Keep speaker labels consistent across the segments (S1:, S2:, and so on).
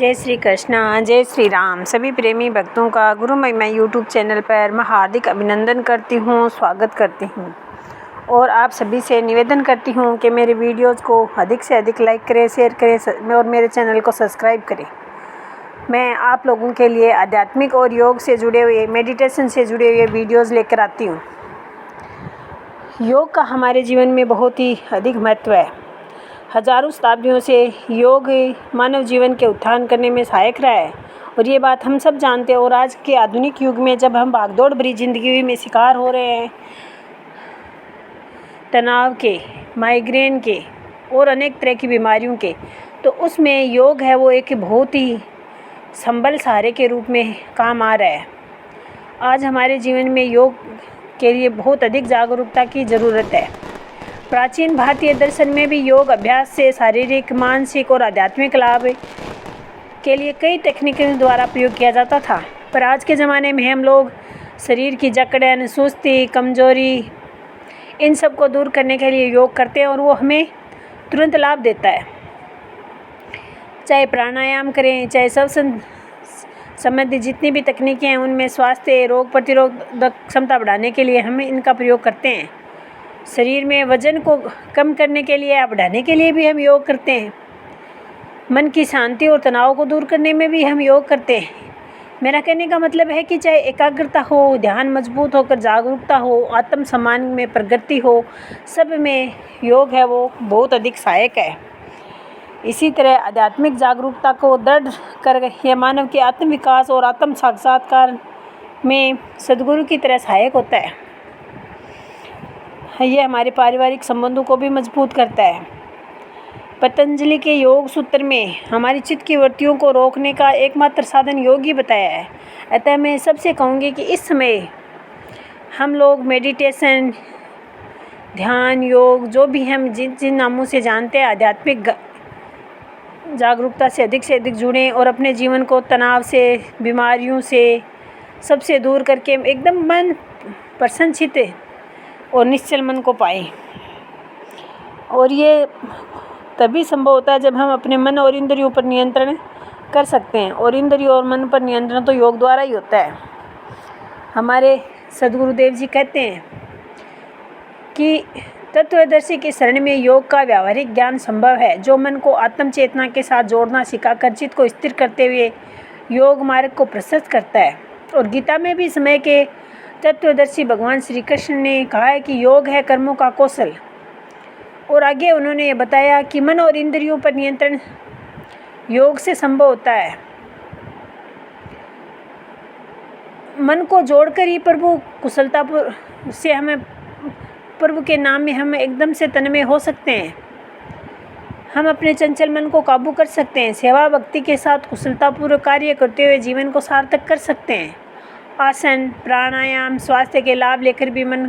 S1: जय श्री कृष्णा, जय श्री राम। सभी प्रेमी भक्तों का गुरु महिमा यूट्यूब चैनल पर मैं हार्दिक अभिनंदन करती हूँ, स्वागत करती हूँ और आप सभी से निवेदन करती हूँ कि मेरे वीडियोज़ को अधिक से अधिक लाइक करें, शेयर करें और मेरे चैनल को सब्सक्राइब करें। मैं आप लोगों के लिए आध्यात्मिक और योग से जुड़े हुए, मेडिटेशन से जुड़े हुए वीडियोज़ लेकर आती हूँ। योग का हमारे जीवन में बहुत ही अधिक महत्व है। हजारों शताब्दियों से योग मानव जीवन के उत्थान करने में सहायक रहा है और ये बात हम सब जानते हैं। और आज के आधुनिक युग में जब हम भागदौड़ भरी ज़िंदगी में शिकार हो रहे हैं, तनाव के, माइग्रेन के और अनेक तरह की बीमारियों के, तो उसमें योग है वो एक बहुत ही संबल सहारे के रूप में काम आ रहा है। आज हमारे जीवन में योग के लिए बहुत अधिक जागरूकता की ज़रूरत है। प्राचीन भारतीय दर्शन में भी योग अभ्यास से शारीरिक, मानसिक और आध्यात्मिक लाभ के लिए कई तकनीकों द्वारा प्रयोग किया जाता था। पर आज के ज़माने में हम लोग शरीर की जकड़न, सुस्ती, कमजोरी, इन सब को दूर करने के लिए योग करते हैं और वो हमें तुरंत लाभ देता है। चाहे प्राणायाम करें, चाहे श्वसन संबंधी जितनी भी तकनीकें हैं, उनमें स्वास्थ्य, रोग प्रतिरोधक क्षमता बढ़ाने के लिए हम इनका प्रयोग करते हैं। शरीर में वजन को कम करने के लिए या बढ़ाने के लिए भी हम योग करते हैं। मन की शांति और तनाव को दूर करने में भी हम योग करते हैं। मेरा कहने का मतलब है कि चाहे एकाग्रता हो, ध्यान मजबूत होकर जागरूकता हो, आत्मसम्मान में प्रगति हो, सब में योग है वो बहुत अधिक सहायक है। इसी तरह आध्यात्मिक जागरूकता को दृढ़ कर यह मानव के आत्मविकास और आत्म साक्षात्कार में सद्गुरु की तरह सहायक होता है। यह हमारे पारिवारिक संबंधों को भी मजबूत करता है। पतंजलि के योग सूत्र में हमारी चित्त की वृत्तियों को रोकने का एकमात्र साधन योग ही बताया है। अतः मैं सबसे कहूँगी कि इस समय हम लोग मेडिटेशन, ध्यान, योग, जो भी हम जिन जिन नामों से जानते हैं, आध्यात्मिक जागरूकता से अधिक जुड़ें और अपने जीवन को तनाव से, बीमारियों से, सबसे दूर करके एकदम मन प्रसन्नचित्त और निश्चल मन को पाएं। और ये तभी संभव होता है जब हम अपने मन और इंद्रियों पर नियंत्रण कर सकते हैं। और इंद्रियों और मन पर नियंत्रण तो योग द्वारा ही होता है। हमारे सद्गुरुदेव जी कहते हैं कि तत्वदर्शी की शरण में योग का व्यावहारिक ज्ञान संभव है, जो मन को आत्म चेतना के साथ जोड़ना सिखाकर चित्त को स्थिर करते हुए योग मार्ग को प्रशस्त करता है। और गीता में भी समय के तत्वदर्शी भगवान श्री कृष्ण ने कहा है कि योग है कर्मों का कौशल। और आगे उन्होंने ये बताया कि मन और इंद्रियों पर नियंत्रण योग से संभव होता है। मन को जोड़कर ही प्रभु कुशलता से हमें प्रभु के नाम में हम एकदम से तन्मय हो सकते हैं। हम अपने चंचल मन को काबू कर सकते हैं। सेवा भक्ति के साथ कुशलतापूर्वक कार्य करते हुए जीवन को सार्थक कर सकते हैं। आसन, प्राणायाम, स्वास्थ्य के लाभ लेकर भी मन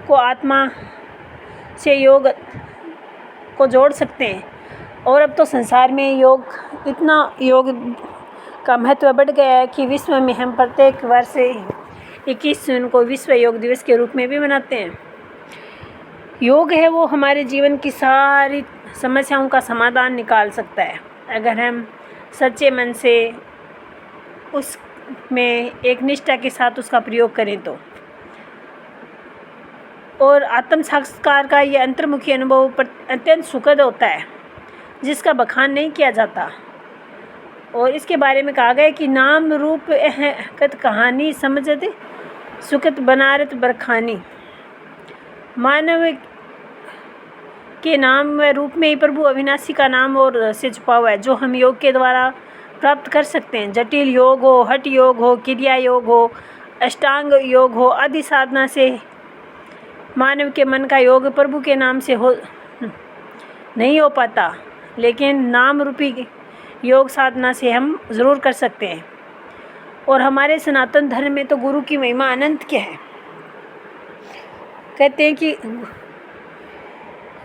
S1: को आत्मा से योग को जोड़ सकते हैं। और अब तो संसार में योग का महत्व बढ़ गया है कि विश्व में हम प्रत्येक वर्ष 21 जून को विश्व योग दिवस के रूप में भी मनाते हैं। योग है वो हमारे जीवन की सारी समस्याओं का समाधान निकाल सकता है, अगर हम सच्चे मन से उसमें एक निष्ठा के साथ उसका प्रयोग करें तो। और आत्म साक्षात्कार का ये अंतर्मुखी अनुभव अत्यंत सुखद होता है, जिसका बखान नहीं किया जाता। और इसके बारे में कहा गया कि नाम रूप कत कहानी समझते सुखत बनारत बरखानी। मानव के नाम व रूप में ही प्रभु अविनाशी का नाम और से छुपा हुआ है, जो हम योग के द्वारा प्राप्त कर सकते हैं। जटिल योग हो, हठ योग हो, क्रिया योग हो, अष्टांग योग हो, आदि साधना से मानव के मन का योग प्रभु के नाम से नहीं हो पाता, लेकिन नाम रूपी योग साधना से हम ज़रूर कर सकते हैं। और हमारे सनातन धर्म में तो गुरु की महिमा अनंत क्या है। कहते हैं कि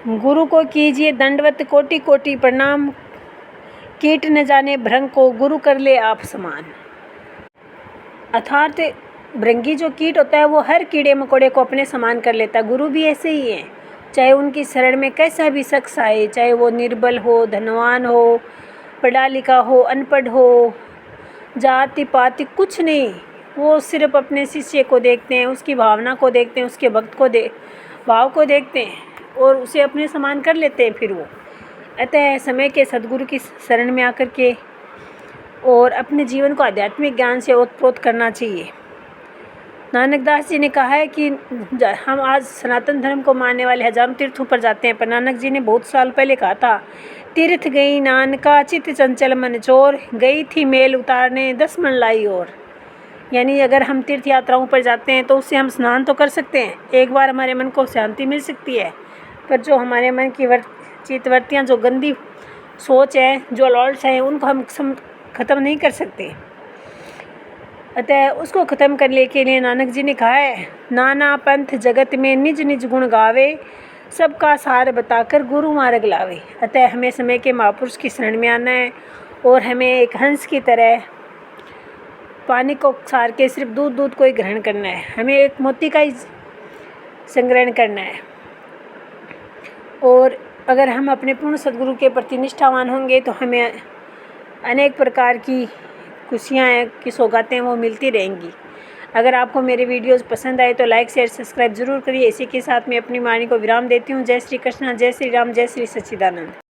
S1: गुरु को कीजिए दंडवत कोटि कोटि प्रणाम, कीट न जाने भृंग को गुरु कर ले आप समान। अर्थात भृंगी जो कीट होता है वो हर कीड़े मकोड़े को अपने समान कर लेता है। गुरु भी ऐसे ही है, चाहे उनकी शरण में कैसा भी शख्स आए, चाहे वो निर्बल हो, धनवान हो, पढ़ा लिखा हो अनपढ़ हो, जाति पाति कुछ नहीं, वो सिर्फ अपने शिष्य को देखते हैं, उसकी भावना को देखते हैं, उसके भक्त को भाव को देखते हैं और उसे अपने समान कर लेते हैं फिर वो। अतः समय के सद्गुरु की शरण में आकर के और अपने जीवन को आध्यात्मिक ज्ञान से ओतप्रोत करना चाहिए। नानक दास जी ने कहा है कि हम आज सनातन धर्म को मानने वाले हजारों तीर्थों पर जाते हैं, पर नानक जी ने बहुत साल पहले कहा था, तीर्थ गई नानका चित चंचल मन चोर, गई थी मेल उतारने 10 मन लाई और। यानी अगर हम तीर्थ यात्राओं पर जाते हैं तो उससे हम स्नान तो कर सकते हैं, एक बार हमारे मन को शांति मिल सकती है, पर जो हमारे मन की चित्तवृत्तियाँ, जो गंदी सोच है, जो अलॉल्स हैं, उनको हम ख़त्म नहीं कर सकते। अतः उसको ख़त्म करने के लिए नानक जी ने कहा है, नाना पंथ जगत में निज निज गुण गावे, सबका सार बताकर गुरु मार्ग लावे। अतः हमें समय के महापुरुष की शरण में आना है और हमें एक हंस की तरह पानी को सार के सिर्फ दूध को ही ग्रहण करना है, हमें एक मोती का ही संग्रहण करना है। और अगर हम अपने पूर्ण सद्गुरु के प्रति निष्ठावान होंगे तो हमें अनेक प्रकार की खुशियाँ की सौगातें वो मिलती रहेंगी। अगर आपको मेरे वीडियोस पसंद आए तो लाइक शेयर सब्सक्राइब ज़रूर करिए। इसी के साथ मैं अपनी वाणी को विराम देती हूँ। जय श्री कृष्ण, जय श्री राम, जय श्री सच्चिदानंद।